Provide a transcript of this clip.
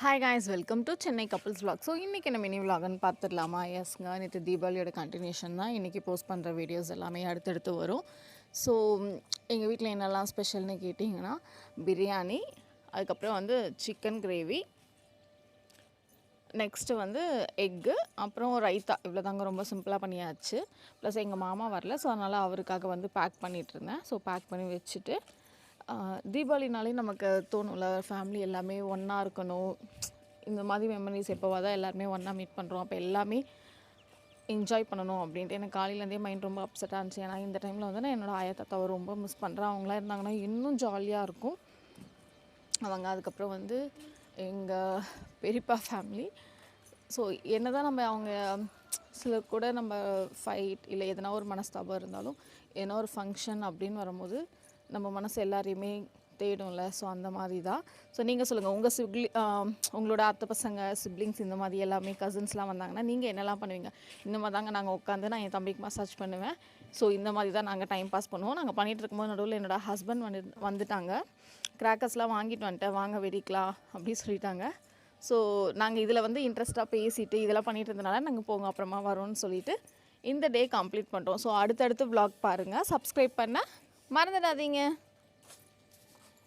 Hi guys, welcome to Chennai couples vlog. So இன்றைக்கி என்ன mini vlogன்னு பார்த்துடலாமா? எஸ்ங்க, நேற்று தீபாவளியோட கண்டினியூஷன் தான் இன்றைக்கி போஸ்ட் பண்ணுற வீடியோஸ் எல்லாமே அடுத்தடுத்து வரும். ஸோ எங்கள் வீட்டில் என்னெல்லாம் ஸ்பெஷல்னு கேட்டிங்கன்னா, பிரியாணி, அதுக்கப்புறம் வந்து சிக்கன் கிரேவி, நெக்ஸ்ட்டு வந்து எக்கு, அப்புறம் ரைத்தா. இவ்வளோ தாங்க, ரொம்ப சிம்பிளாக பண்ணியாச்சு. ப்ளஸ் எங்கள் மாமா வரல, ஸோ அதனால் அவருக்காக வந்து பேக் பண்ணிகிட்ருந்தேன். ஸோ பேக் பண்ணி வச்சுட்டு, தீபாவளினாலே நமக்கு தோணும்ல, ஃபேமிலி எல்லாமே ஒன்றா இருக்கணும், இந்த மாதிரி மெமரிஸ் எப்போவா தான் எல்லாருமே ஒன்றா மீட் பண்ணுறோம், அப்போ எல்லாமே என்ஜாய் பண்ணணும் அப்படின்ட்டு எனக்கு காலையிலேருந்தே மைண்ட் ரொம்ப அப்செட்டாக இருந்துச்சு. ஏன்னா இந்த டைமில் வந்து நான் என்னோடய ஆயா தாத்தாவை ரொம்ப மிஸ் பண்ணுறேன். அவங்களாம் இருந்தாங்கன்னா இன்னும் ஜாலியாக இருக்கும் அவங்க. அதுக்கப்புறம் வந்து எங்கள் பெரியப்பா ஃபேமிலி. ஸோ என்ன தான் நம்ம அவங்க சிலர் கூட நம்ம ஃபைட் இல்லை எதனா ஒரு மனஸ்தாபம் இருந்தாலும், எதனா ஒரு ஃபங்க்ஷன் அப்படின்னு வரும்போது நம்ம மனசு எல்லாரையுமே தேடும்ல. ஸோ அந்த மாதிரி தான். ஸோ நீங்கள் சொல்லுங்கள், உங்கள் உங்களோட அத்தை பசங்க, சிப்ளிங்ஸ், இந்த மாதிரி எல்லாமே கசின்ஸ்லாம் வந்தாங்கன்னா நீங்கள் என்னெல்லாம் பண்ணுவீங்க? இந்த மாதிரி தாங்க நாங்கள் உட்காந்து நான் என் தம்பிக்கு மசாஜ் பண்ணுவேன். ஸோ இந்த மாதிரி தான் நாங்கள் டைம் பாஸ் பண்ணுவோம். நாங்கள் பண்ணிகிட்டு இருக்கும்போது நடுவில் என்னோடய ஹஸ்பண்ட் வந்துட்டாங்க. கிராக்கர்ஸ்லாம் வாங்கிட்டு வந்துட்டேன், வாங்க வெடிக்கலாம் அப்படின்னு சொல்லிட்டாங்க. ஸோ நாங்கள் இதில் வந்து இன்ட்ரெஸ்ட்டாக பேசிட்டு இதெல்லாம் பண்ணிகிட்டு இருந்தனால நாங்கள் போங்க அப்புறமா வரோன்னு சொல்லிவிட்டு இந்த டே கம்ப்ளீட் பண்ணுறோம். ஸோ அடுத்தடுத்து vlog பாருங்கள். சப்ஸ்கிரைப் பண்ண மறந்துடாதீங்க.